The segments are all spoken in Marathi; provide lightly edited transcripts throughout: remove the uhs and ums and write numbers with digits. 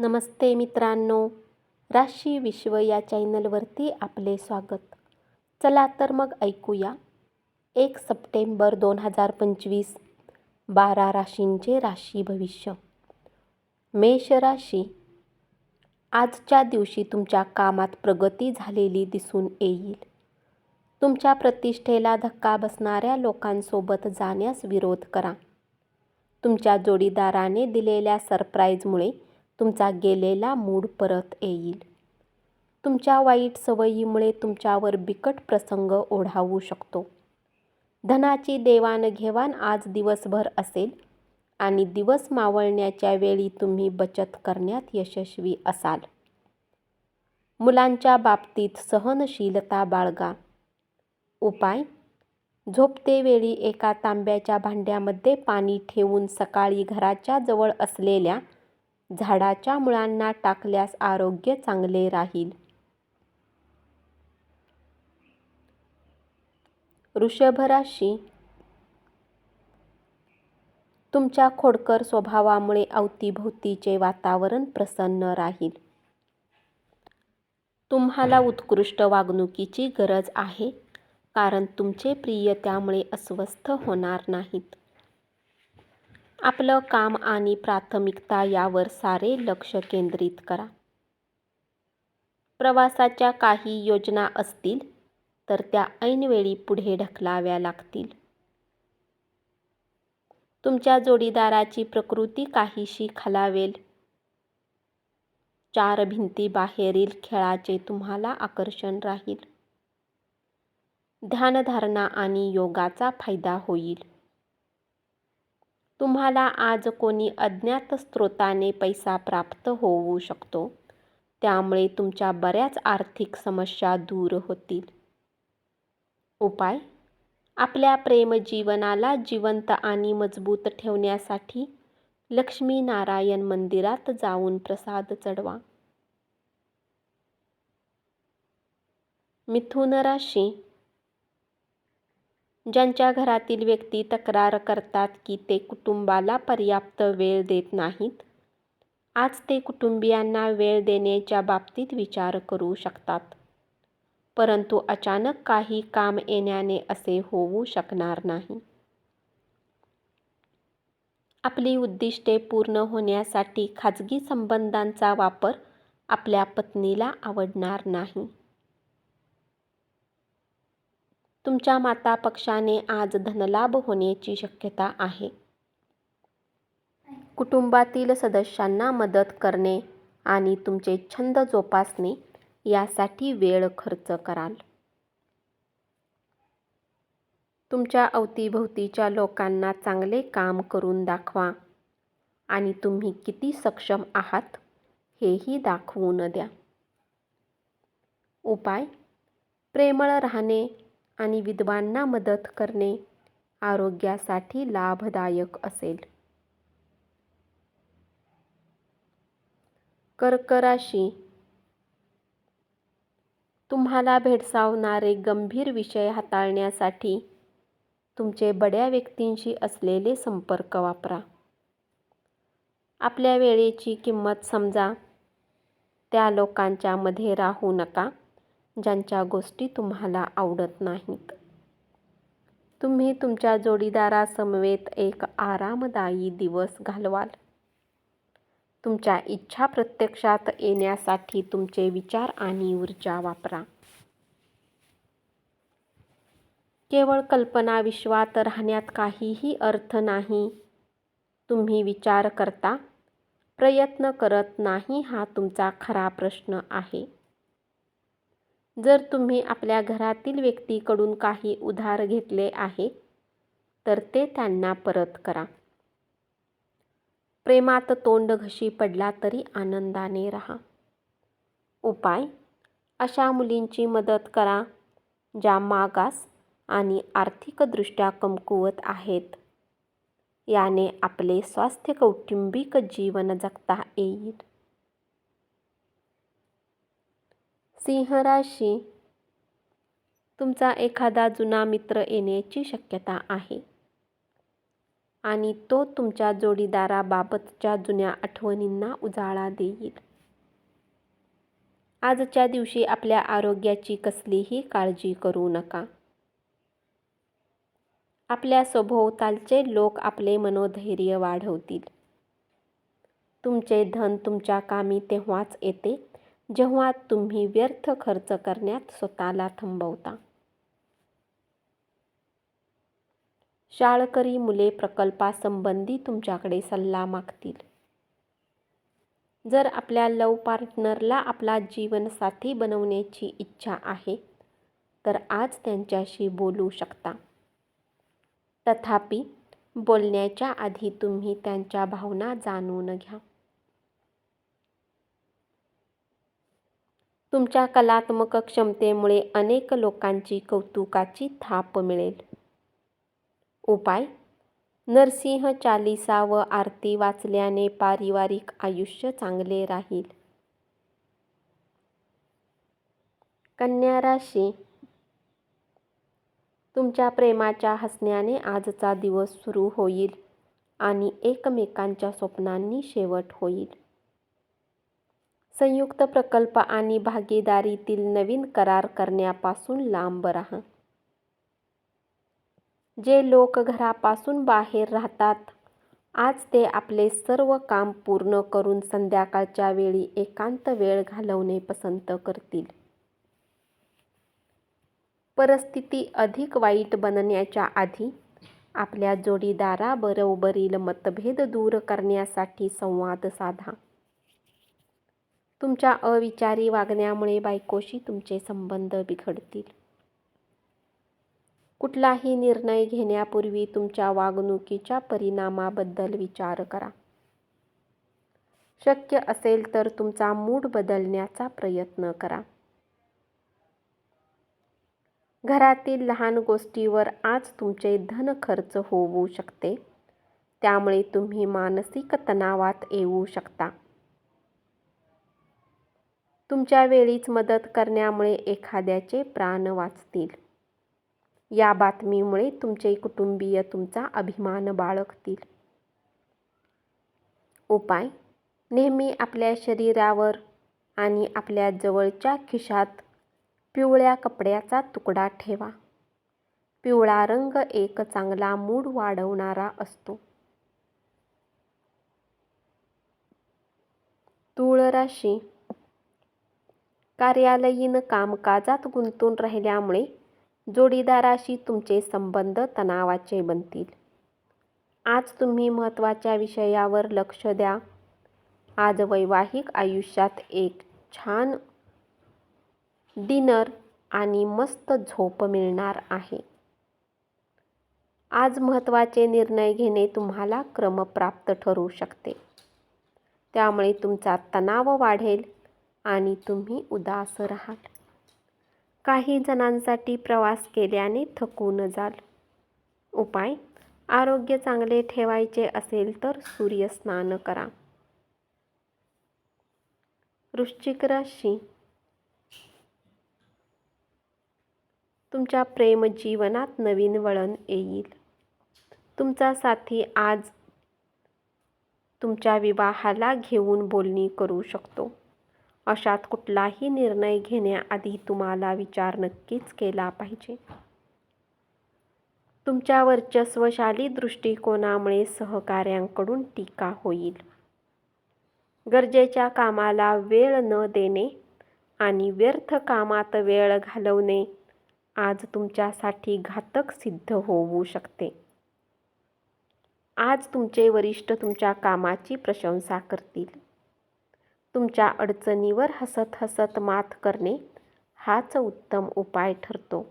नमस्ते मित्रांनो, राशी विश्व या चॅनलवरती आपले स्वागत. चला तर मग ऐकूया 1 सप्टेंबर 2025 12 राशींचे राशी भविष्य. मेष राशी. आजच्या दिवशी तुमच्या कामात प्रगती झालेली दिसून येईल. तुमच्या प्रतिष्ठेला धक्का बसणाऱ्या लोकांसोबत जाण्यास विरोध करा. तुमच्या जोडीदाराने दिलेल्या सरप्राईजमुळे तुमचा गेलेला मूड परत येईल. तुमच्या वाईट सवयीमुळे तुमच्यावर बिकट प्रसंग ओढावू शकतो. धनाची देवाणघेवाण आज दिवसभर असेल आणि दिवस मावळण्याच्या वेळी तुम्ही बचत करण्यात यशस्वी असाल. मुलांच्या बाबतीत सहनशीलता बाळगा. उपाय: झोपतेवेळी एका तांब्याच्या भांड्यामध्ये पाणी ठेवून सकाळी घराच्या जवळ असलेल्या झाडाच्या मुळांना टाकल्यास आरोग्य चांगले राहील. वृषभ राशी. तुमच्या खोडकर स्वभावामुळे अवतीभोवतीचे वातावरण प्रसन्न राहील. तुम्हाला उत्कृष्ट वागणुकीची गरज आहे, कारण तुमचे प्रिय त्यामुळे अस्वस्थ होणार नाहीत. आपलं काम आणि प्राथमिकता यावर सारे लक्ष केंद्रित करा. प्रवासाच्या काही योजना असतील तर त्या ऐनवेळी पुढे ढकलाव्या लागतील. तुमच्या जोडीदाराची प्रकृती काहीशी खालावेल. 4 भिंतीबाहेरील खेळाचे तुम्हाला आकर्षण राहील. ध्यानधारणा आणि योगाचा फायदा होईल. तुम्हाला आज कोणी अज्ञात स्रोताने पैसा प्राप्त होऊ शकतो, त्यामुळे तुमच्या बऱ्याच आर्थिक समस्या दूर होतील. उपाय: आपल्या प्रेमजीवनाला जिवंत आणि मजबूत ठेवण्यासाठी लक्ष्मीनारायण मंदिरात जाऊन प्रसाद चढवा. मिथुन राशी. ज्यांच्या घरातील व्यक्ती तक्रार करतात की ते कुटुंबाला पर्याप्त वेळ देत नाहीत, आज ते कुटुंबियांना वेळ देण्याच्या बाबतीत विचार करू शकतात. परंतु अचानक काही काम येण्याने असे होऊ शकणार नाही. आपली उद्दिष्टे पूर्ण होण्यासाठी खाजगी संबंधांचा वापर आपल्या पत्नीला आवडणार नाही. तुमच्या मातापक्षाने आज धनलाभ होण्याची शक्यता आहे. कुटुंबातील सदस्यांना मदत करणे आणि तुमचे छंद जोपासणे यासाठी वेळ खर्च कराल. तुमच्या अवतीभोवतीच्या लोकांना चांगले काम करून दाखवा आणि तुम्ही किती सक्षम आहात हेही दाखवून द्या. उपाय: प्रेमळ राहणे आणि विधवांना मदत करणे आरोग्यासाठी लाभदायक असेल. कर्क राशी. तुम्हाला भेडसावणारे गंभीर विषय हाताळण्यासाठी तुमचे बड्या व्यक्तींशी असलेले संपर्क वापरा. आपल्या वेळेची किंमत समजा. त्या लोकांच्या मध्ये राहू नका ज्यांच्या गोष्टी तुम्हाला आवडत नाहीत. तुम्ही तुमच्या जोडीदारासमवेत एक आरामदायी दिवस घालवाल. तुमच्या इच्छा प्रत्यक्षात येण्यासाठी तुमचे विचार आणि ऊर्जा वापरा. केवळ कल्पनाविश्वात राहण्यात काहीही अर्थ नाही. तुम्ही विचार करता, प्रयत्न करत नाही हा तुमचा खरा प्रश्न आहे. जर तुम्ही आपल्या घरातील व्यक्तीकडून काही उधार घेतले आहे तर ते त्यांना परत करा. प्रेमात तोंडघशी पडला तरी आनंदाने राहा. उपाय: अशा मुलींची मदत करा ज्या मागास आणि आर्थिकदृष्ट्या कमकुवत आहेत. याने आपले स्वास्थ्य कौटुंबिक जीवन जगता येईल. सिंह राशी. तुमचा एखादा जुना मित्र येण्याची शक्यता आहे. आणि तो तुमच्या जोडीदाराबाबतच्या जुन्या आठवणींना उजाळा देईल. आजच्या दिवशी आपल्या आरोग्याची कसलीही काळजी करू नका. आपल्या सभोवतालचे लोक आपले मनोधैर्य वाढवतील. तुमचे धन तुमच्या कामी तेव्हाच येते जेव्हा तुम्ही व्यर्थ खर्च करण्यात स्वतःला थांबवता. शाळकरी मुले प्रकल्पासंबंधी तुमच्याकडे सल्ला मागतील. जर आपल्या लव्ह पार्टनरला आपला जीवनसाथी बनवण्याची इच्छा आहे तर आज त्यांच्याशी बोलू शकता. तथापि बोलण्याच्या आधी तुम्ही त्यांच्या भावना जाणून घ्या. तुमच्या कलात्मक क्षमतेमुळे अनेक लोकांची कौतुकाची थाप मिळेल. उपाय: नरसिंह चालीसा व आरती वाचल्याने पारिवारिक आयुष्य चांगले राहील. कन्या राशी, तुमच्या प्रेमाच्या हसण्याने आजचा दिवस सुरू होईल आणि एकमेकांच्या स्वप्नांनी शेवट होईल. संयुक्त प्रकल्प आणि भागीदारीतील नवीन करार करण्यापासून लांब राहा. जे लोक घरापासून बाहेर राहतात, आज ते आपले सर्व काम पूर्ण करून संध्याकाळच्या वेळी एकांत वेळ घालवणे पसंत करतील. परिस्थिती अधिक वाईट बनण्याच्या आधी आपल्या जोडीदाराबरोबरील मतभेद दूर करण्यासाठी संवाद साधा. तुमच्या अविचारी वागण्यामुळे बायकोशी तुमचे संबंध बिघडतील. कुठलाही निर्णय घेण्यापूर्वी तुमच्या वागणुकीच्या परिणामाबद्दल विचार करा. शक्य असेल तर तुमचा मूड बदलण्याचा प्रयत्न करा. घरातील लहान गोष्टीवर आज तुमचे धन खर्च होऊ शकते, त्यामुळे तुम्ही मानसिक तणावात येऊ शकता. तुमच्या वेळीच मदत करण्यामुळे एखाद्याचे प्राण वाचतील. या बातमीमुळे तुमचे कुटुंबीय तुमचा अभिमान बाळगतील. उपाय: नेहमी आपल्या शरीरावर आणि आपल्या जवळच्या खिशात पिवळ्या कपड्याचा तुकडा ठेवा. पिवळा रंग एक चांगला मूड वाढवणारा असतो. तुळ राशी, कार्यालयीन कामकाजात गुंतून राहिल्यामुळे जोडीदाराशी तुमचे संबंध तणावाचे बनतील. आज तुम्ही महत्त्वाच्या विषयावर लक्ष द्या. आज वैवाहिक आयुष्यात एक छान डिनर आणि मस्त झोप मिळणार आहे. आज महत्त्वाचे निर्णय घेणे तुम्हाला क्रमप्राप्त ठरू शकते, त्यामुळे तुमचा तणाव वाढेल आणि तुम्ही उदास राहाल. काही जणांसाठी प्रवास केल्याने थकून जाल. उपाय: आरोग्य चांगले ठेवायचे असेल तर सूर्यस्नान करा. वृश्चिक राशी, तुमच्या प्रेम जीवनात नवीन वळण येईल. तुमचा साथी आज तुमच्या विवाहाला घेऊन बोलणी करू शकतो. अशात कुठलाही निर्णय घेण्याआधी तुम्हाला विचार नक्कीच केला पाहिजे. तुमच्या वर्चस्वशाली दृष्टिकोनामुळे सहकाऱ्यांकडून टीका होईल. गरजेच्या कामाला वेळ न देणे आणि व्यर्थ कामात वेळ घालवणे आज तुमच्यासाठी घातक सिद्ध होऊ शकते. आज तुमचे वरिष्ठ तुमच्या कामाची प्रशंसा करतील. तुमच्या अडचणीवर हसत हसत मात करणे हाच उत्तम उपाय ठरतो.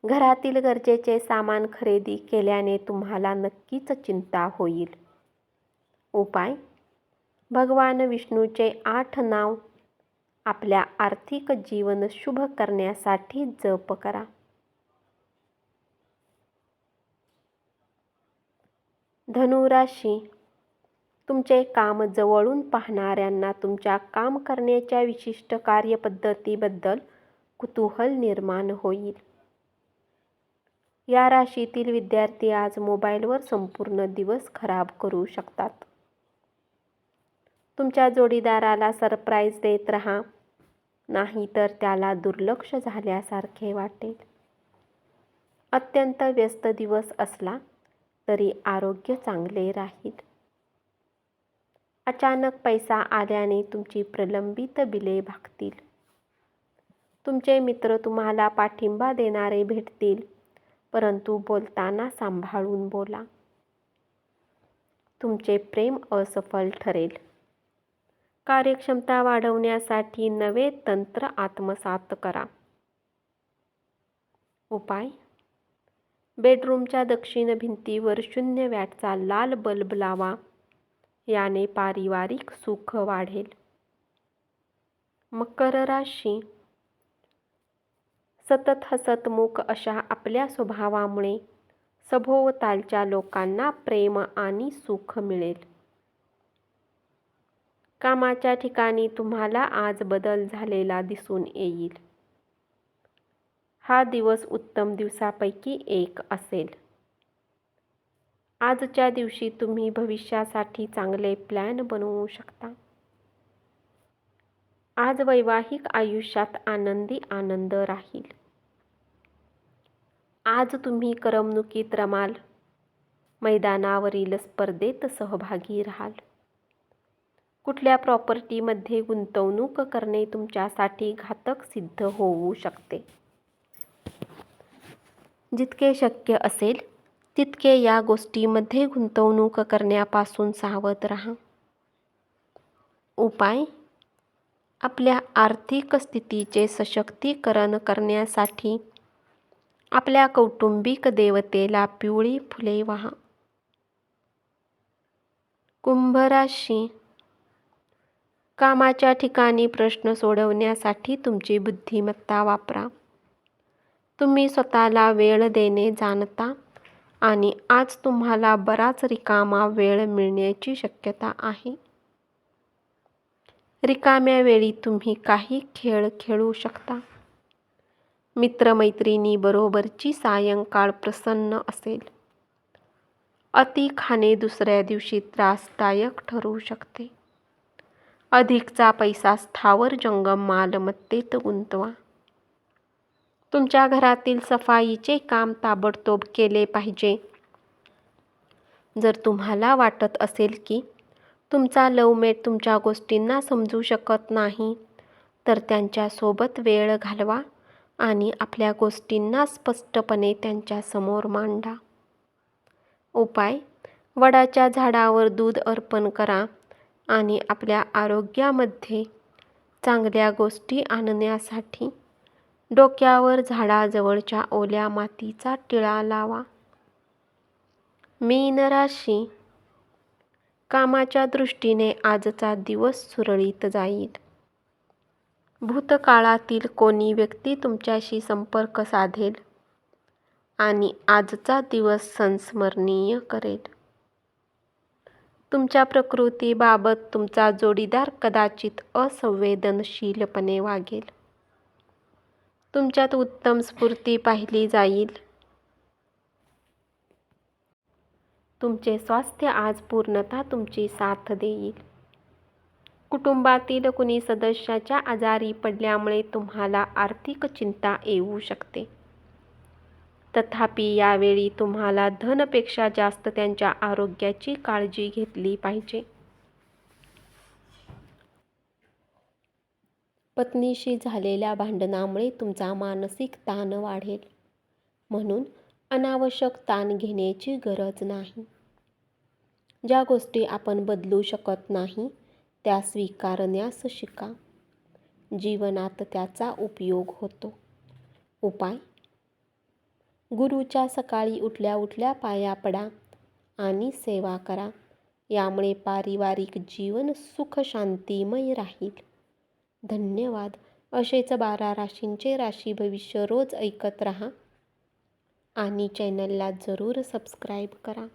घरातील गरजेचे सामान खरेदी केल्याने तुम्हाला नक्कीच चिंता होईल. उपाय: भगवान विष्णूचे 8 नाव आपल्या आर्थिक जीवन शुभ करण्यासाठी जप करा. धनु राशी, तुमचे काम जवळून पाहणाऱ्यांना तुमच्या काम करण्याच्या विशिष्ट कार्यपद्धतीबद्दल कुतूहल निर्माण होईल. या राशीतील विद्यार्थी आज मोबाईलवर संपूर्ण दिवस खराब करू शकतात. तुमच्या जोडीदाराला सरप्राईज देत राहा, नाहीतर त्याला दुर्लक्ष झाल्यासारखे वाटेल. अत्यंत व्यस्त दिवस असला तरी आरोग्य चांगले राहील. अचानक पैसा आल्याने तुमची प्रलंबित बिले भागतील. तुमचे मित्र तुम्हाला पाठिंबा देणारे भेटतील, परंतु बोलताना सांभाळून बोला. तुमचे प्रेम असफल ठरेल. कार्यक्षमता वाढवण्यासाठी नवे तंत्र आत्मसात करा. उपाय: बेडरूमच्या दक्षिण भिंतीवर 0 वॅटचा लाल बल्ब लावा. याने पारिवारिक सुख वाढेल. मकर राशी. सतत हसतमुख अशा आपल्या स्वभावामुळे सभोवतालच्या लोकांना प्रेम आणि सुख मिळेल. कामाच्या ठिकाणी तुम्हाला आज बदल झालेला दिसून येईल. हा दिवस उत्तम दिवसापैकी एक असेल. आजच्या दिवशी तुम्ही भविष्यासाठी चांगले प्लॅन बनवू शकता. आज वैवाहिक आयुष्यात आनंदी आनंद राहील. आज तुम्ही करमणुकीत रमाल. मैदानावरील स्पर्धेत सहभागी राहाल. कुठल्या प्रॉपर्टीमध्ये गुंतवणूक करणे तुमच्यासाठी घातक सिद्ध होऊ शकते. जितके शक्य असेल तितके या गोष्टीमध्ये गुंतवणूक करण्यापासून सावध राहा. उपाय: आपल्या आर्थिक स्थितीचे सशक्तीकरण करण्यासाठी आपल्या कौटुंबिक देवतेला पिवळी फुले वाहा. कुंभ राशी. कामाच्या ठिकाणी प्रश्न सोडवण्यासाठी तुमची बुद्धिमत्ता वापरा. तुम्ही स्वतःला वेळ देणे जाणता आणि आज तुम्हाला बराच रिकामा वेळ मिळण्याची शक्यता आहे. रिकाम्या वेळी तुम्ही काही खेळ खेळू शकता. मित्रमैत्रिणींबरोबरची सायंकाळ प्रसन्न असेल. अति खाणे दुसऱ्या दिवशी त्रासदायक ठरू शकते. अधिकचा पैसा स्थावर जंगम मालमत्तेत गुंतवा. तुमच्या घरातील सफाईचे काम ताबडतोब केले पाहिजे. जर तुम्हाला वाटत असेल की तुमचा लव्हमेट तुमच्या गोष्टींना समजू शकत नाही, तर त्यांच्यासोबत वेळ घालवा आणि आपल्या गोष्टींना स्पष्टपणे त्यांच्यासमोर मांडा. उपाय: वडाच्या झाडावर दूध अर्पण करा आणि आपल्या आरोग्यामध्ये चांगल्या गोष्टी आणण्यासाठी डोक्यावर झाडाजवळच्या ओल्या मातीचा टिळा लावा. मीन राशी. कामाच्या दृष्टीने आजचा दिवस सुरळीत जाईल. भूतकाळातील कोणी व्यक्ती तुमच्याशी संपर्क साधेल आणि आजचा दिवस संस्मरणीय करेल. तुमच्या प्रकृतीबाबत तुमचा जोडीदार कदाचित असंवेदनशीलपणे वागेल. तुमच्यात उत्तम स्फूर्ती पाहिली जाईल. तुमचे स्वास्थ्य आज पूर्णतः तुमची साथ देईल. कुटुंबातील कुणी सदस्याच्या आजारी पडल्यामुळे तुम्हाला आर्थिक चिंता येऊ शकते. तथापि यावेळी तुम्हाला धनापेक्षा जास्त त्यांच्या आरोग्याची काळजी घेतली पाहिजे. पत्नीशी झालेल्या भांडणामुळे तुमचा मानसिक ताण वाढेल, म्हणून अनावश्यक ताण घेण्याची गरज नाही. ज्या गोष्टी आपण बदलू शकत नाही त्या स्वीकारण्यास शिका. जीवनात त्याचा उपयोग होतो. उपाय: गुरुच्या सकाळी उठल्या उठल्या पाया पडा आणि सेवा करा. यामुळे पारिवारिक जीवन सुख शांतिमय राहील. धन्यवाद. असेच 12 राशींचे राशी भविष्य रोज ऐकत रहा आणि चॅनलला जरूर सबस्क्राईब करा.